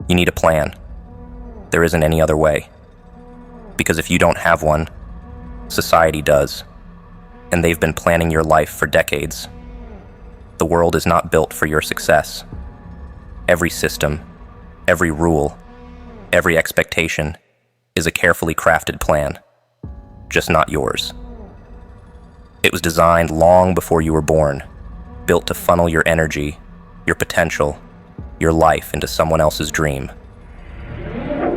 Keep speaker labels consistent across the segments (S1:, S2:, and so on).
S1: You need a plan. There isn't any other way. Because if you don't have one, society does. And they've been planning your life for decades. The world is not built for your success. Every system, every rule, every expectation is a carefully crafted plan, just not yours. It was designed long before you were born, built to funnel your energy, your potential, your life into someone else's dream.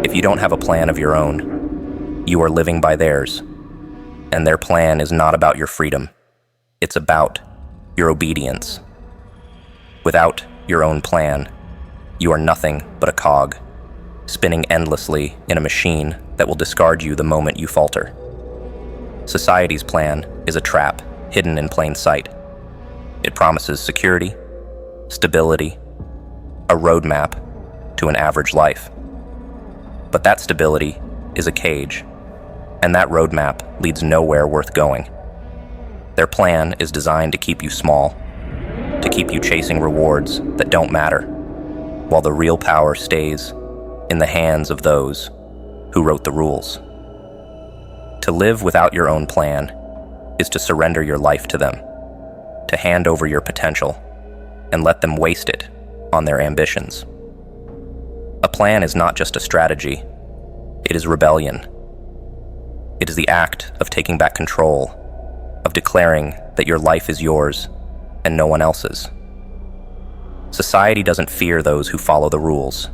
S1: If you don't have a plan of your own, you are living by theirs, and their plan is not about your freedom. It's about your obedience. Without your own plan, you are nothing but a cog, spinning endlessly in a machine that will discard you the moment you falter. Society's plan is a trap hidden in plain sight. It promises security, stability, a roadmap to an average life. But that stability is a cage, and that roadmap leads nowhere worth going. Their plan is designed to keep you small, to keep you chasing rewards that don't matter, while the real power stays in the hands of those who wrote the rules. To live without your own plan is to surrender your life to them, to hand over your potential and let them waste it on their ambitions. A plan is not just a strategy, it is rebellion. It is the act of taking back control, of declaring that your life is yours and no one else's. Society doesn't fear those who follow the rules.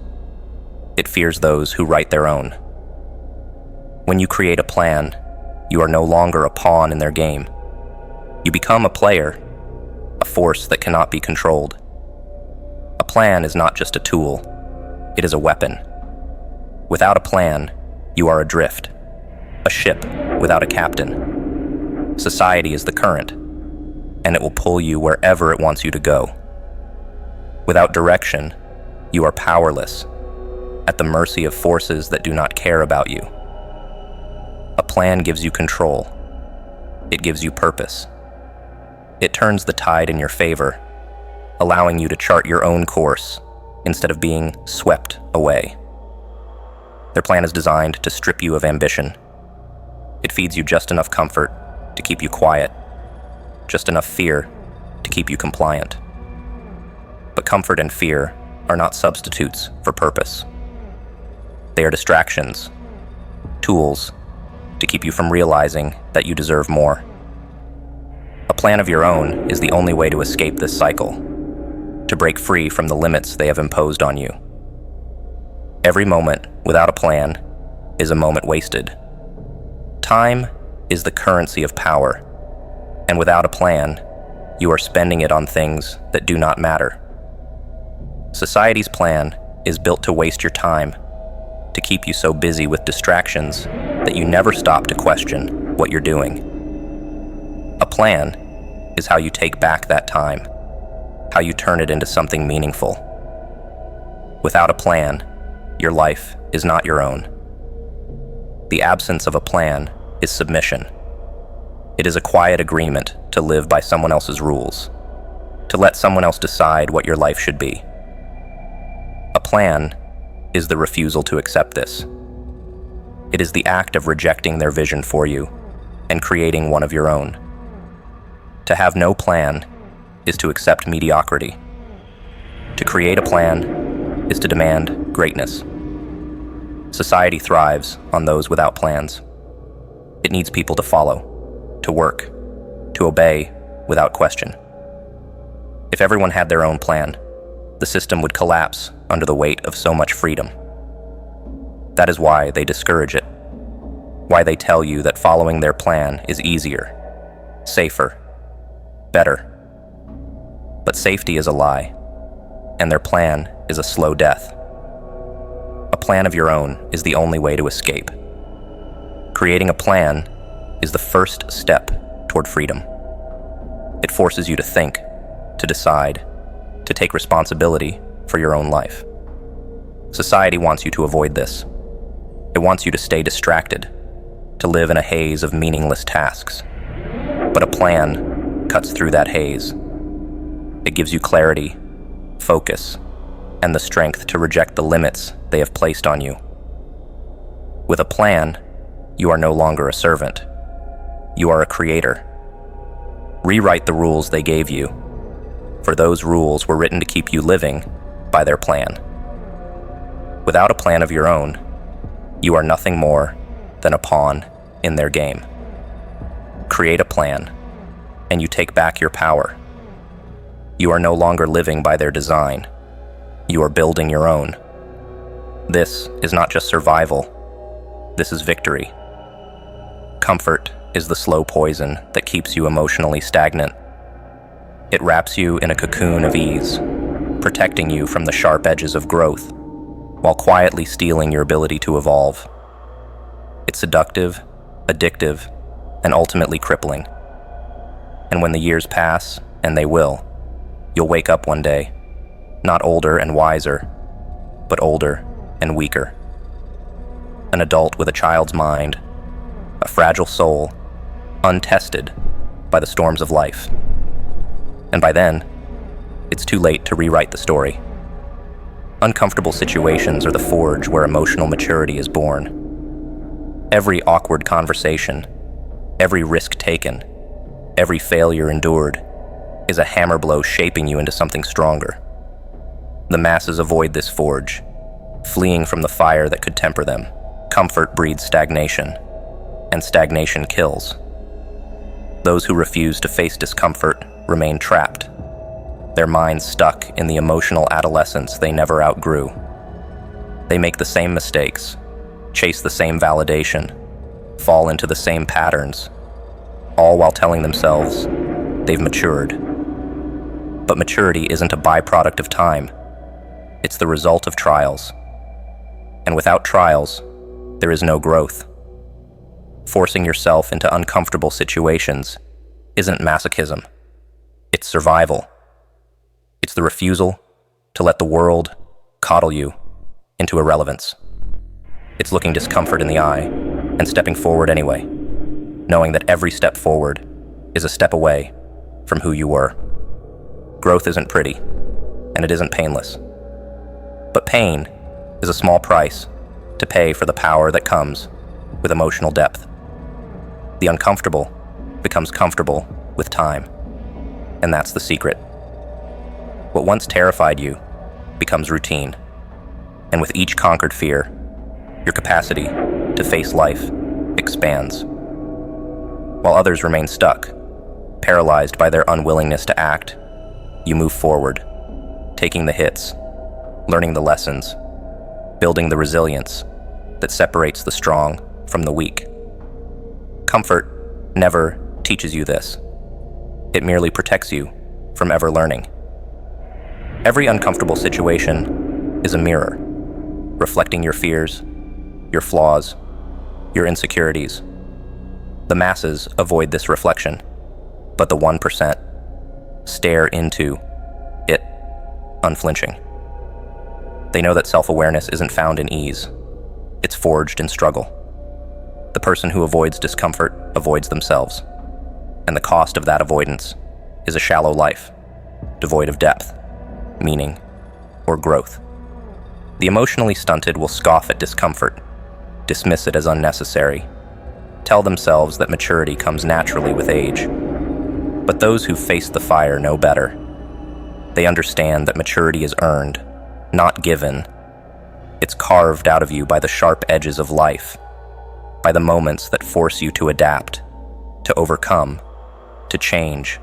S1: It fears those who write their own. When you create a plan, you are no longer a pawn in their game. You become a player, a force that cannot be controlled. A plan is not just a tool, it is a weapon. Without a plan, you are adrift, a ship without a captain. Society is the current, and it will pull you wherever it wants you to go. Without direction, you are powerless, at the mercy of forces that do not care about you. A plan gives you control. It gives you purpose. It turns the tide in your favor, allowing you to chart your own course instead of being swept away. Their plan is designed to strip you of ambition. It feeds you just enough comfort to keep you quiet, just enough fear to keep you compliant. But comfort and fear are not substitutes for purpose. They are distractions, tools to keep you from realizing that you deserve more. A plan of your own is the only way to escape this cycle, to break free from the limits they have imposed on you. Every moment without a plan is a moment wasted. Time is the currency of power, and without a plan, you are spending it on things that do not matter. Society's plan is built to waste your time, to keep you so busy with distractions that you never stop to question what you're doing. A plan is how you take back that time, how you turn it into something meaningful. Without a plan, your life is not your own. The absence of a plan is submission. It is a quiet agreement to live by someone else's rules, to let someone else decide what your life should be. A plan is the refusal to accept this. It is the act of rejecting their vision for you and creating one of your own. To have no plan is to accept mediocrity. To create a plan is to demand greatness. Society thrives on those without plans. It needs people to follow, to work, to obey without question. If everyone had their own plan, the system would collapse under the weight of so much freedom. That is why they discourage it, why they tell you that following their plan is easier, safer, better. But safety is a lie, and their plan is a slow death. A plan of your own is the only way to escape. Creating a plan is the first step toward freedom. It forces you to think, to decide, to take responsibility for your own life. Society wants you to avoid this. It wants you to stay distracted, to live in a haze of meaningless tasks. But a plan cuts through that haze. It gives you clarity, focus, and the strength to reject the limits they have placed on you. With a plan, you are no longer a servant. You are a creator. Rewrite the rules they gave you, for those rules were written to keep you living by their plan. Without a plan of your own, you are nothing more than a pawn in their game. Create a plan, and you take back your power. You are no longer living by their design. You are building your own. This is not just survival. This is victory. Comfort is the slow poison that keeps you emotionally stagnant. It wraps you in a cocoon of ease, protecting you from the sharp edges of growth, while quietly stealing your ability to evolve. It's seductive, addictive, and ultimately crippling. And when the years pass, and they will, you'll wake up one day, not older and wiser, but older and weaker. An adult with a child's mind, a fragile soul, untested by the storms of life. And by then, it's too late to rewrite the story. Uncomfortable situations are the forge where emotional maturity is born. Every awkward conversation, every risk taken, every failure endured is a hammer blow shaping you into something stronger. The masses avoid this forge, fleeing from the fire that could temper them. Comfort breeds stagnation, and stagnation kills. Those who refuse to face discomfort remain trapped, their minds stuck in the emotional adolescence they never outgrew. They make the same mistakes, chase the same validation, fall into the same patterns, all while telling themselves they've matured. But maturity isn't a byproduct of time. It's the result of trials. And without trials, there is no growth. Forcing yourself into uncomfortable situations isn't masochism. It's survival. It's the refusal to let the world coddle you into irrelevance. It's looking discomfort in the eye and stepping forward anyway, knowing that every step forward is a step away from who you were. Growth isn't pretty, and it isn't painless. But pain is a small price to pay for the power that comes with emotional depth. The uncomfortable becomes comfortable with time, and that's the secret. What once terrified you becomes routine, and with each conquered fear, your capacity to face life expands. While others remain stuck, paralyzed by their unwillingness to act, you move forward, taking the hits, learning the lessons, building the resilience that separates the strong from the weak. Comfort never teaches you this. It merely protects you from ever learning. Every uncomfortable situation is a mirror, reflecting your fears, your flaws, your insecurities. The masses avoid this reflection, but the 1% stare into it, unflinching. They know that self-awareness isn't found in ease. It's forged in struggle. The person who avoids discomfort avoids themselves, and the cost of that avoidance is a shallow life, devoid of depth, meaning, or growth. The emotionally stunted will scoff at discomfort, dismiss it as unnecessary, tell themselves that maturity comes naturally with age. But those who face the fire know better. They understand that maturity is earned, not given. It's carved out of you by the sharp edges of life, by the moments that force you to adapt, to overcome, to change.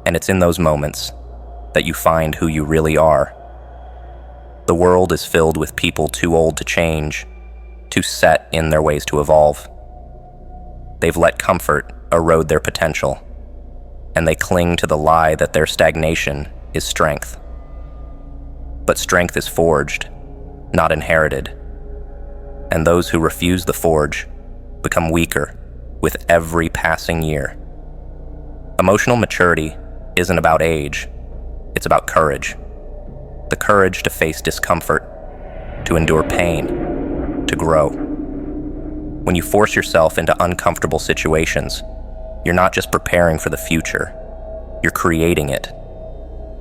S1: And it's in those moments that you find who you really are. The world is filled with people too old to change, too set in their ways to evolve. They've let comfort erode their potential, and they cling to the lie that their stagnation is strength. But strength is forged, not inherited. And those who refuse the forge become weaker with every passing year. Emotional maturity isn't about age, it's about courage. The courage to face discomfort, to endure pain, to grow. When you force yourself into uncomfortable situations, you're not just preparing for the future, you're creating it.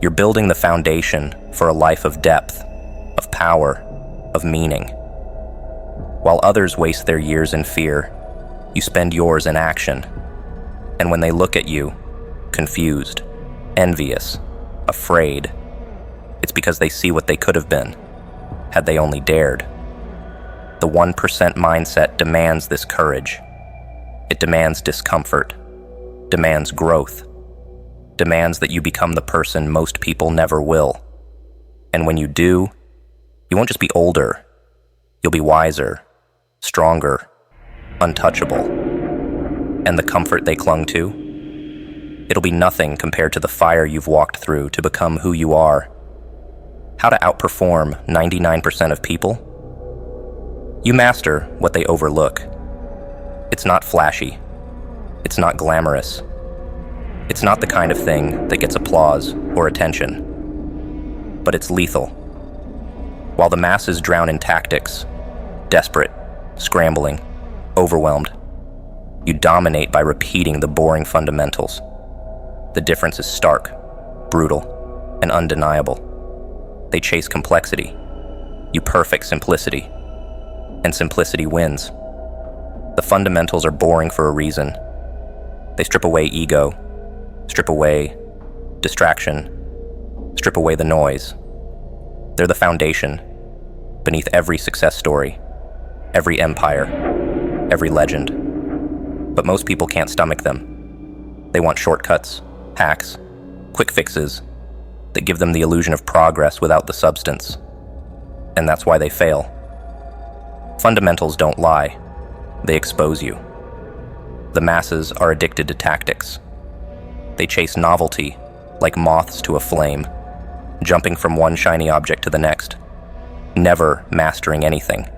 S1: You're building the foundation for a life of depth, of power, of meaning. While others waste their years in fear, you spend yours in action. And when they look at you, confused, envious, afraid, it's because they see what they could have been, had they only dared. The 1% mindset demands this courage. It demands discomfort, demands growth, demands that you become the person most people never will. And when you do, you won't just be older, you'll be wiser, stronger, untouchable. And the comfort they clung to, it'll be nothing compared to the fire you've walked through to become who you are. How to outperform 99% of people? You master what they overlook. It's not flashy. It's not glamorous. It's not the kind of thing that gets applause or attention. But it's lethal. While the masses drown in tactics, desperate, scrambling, overwhelmed, you dominate by repeating the boring fundamentals. The difference is stark, brutal, and undeniable. They chase complexity. You perfect simplicity. And simplicity wins. The fundamentals are boring for a reason. They strip away ego, strip away distraction, strip away the noise. They're the foundation beneath every success story, every empire, every legend. But most people can't stomach them. They want shortcuts, hacks, quick fixes that give them the illusion of progress without the substance. And that's why they fail. Fundamentals don't lie. They expose you. The masses are addicted to tactics. They chase novelty like moths to a flame, jumping from one shiny object to the next, never mastering anything.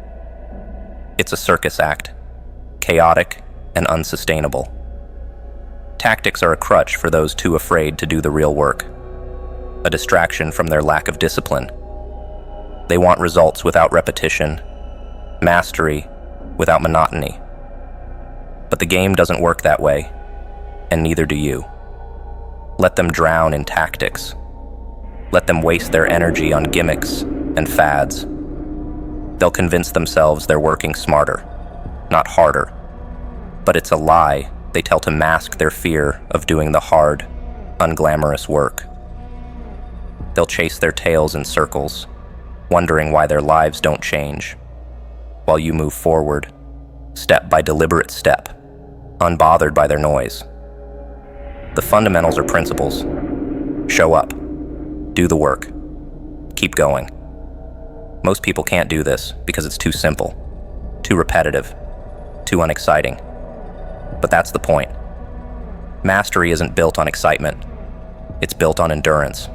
S1: It's a circus act, chaotic and unsustainable. Tactics are a crutch for those too afraid to do the real work, a distraction from their lack of discipline. They want results without repetition, mastery without monotony. But the game doesn't work that way, and neither do you. Let them drown in tactics. Let them waste their energy on gimmicks and fads. They'll convince themselves they're working smarter, not harder. But it's a lie they tell to mask their fear of doing the hard, unglamorous work. They'll chase their tails in circles, wondering why their lives don't change, while you move forward, step by deliberate step, unbothered by their noise. The fundamentals are principles. Show up. Do the work. Keep going. Most people can't do this because it's too simple, too repetitive, too unexciting. But that's the point. Mastery isn't built on excitement. It's built on endurance.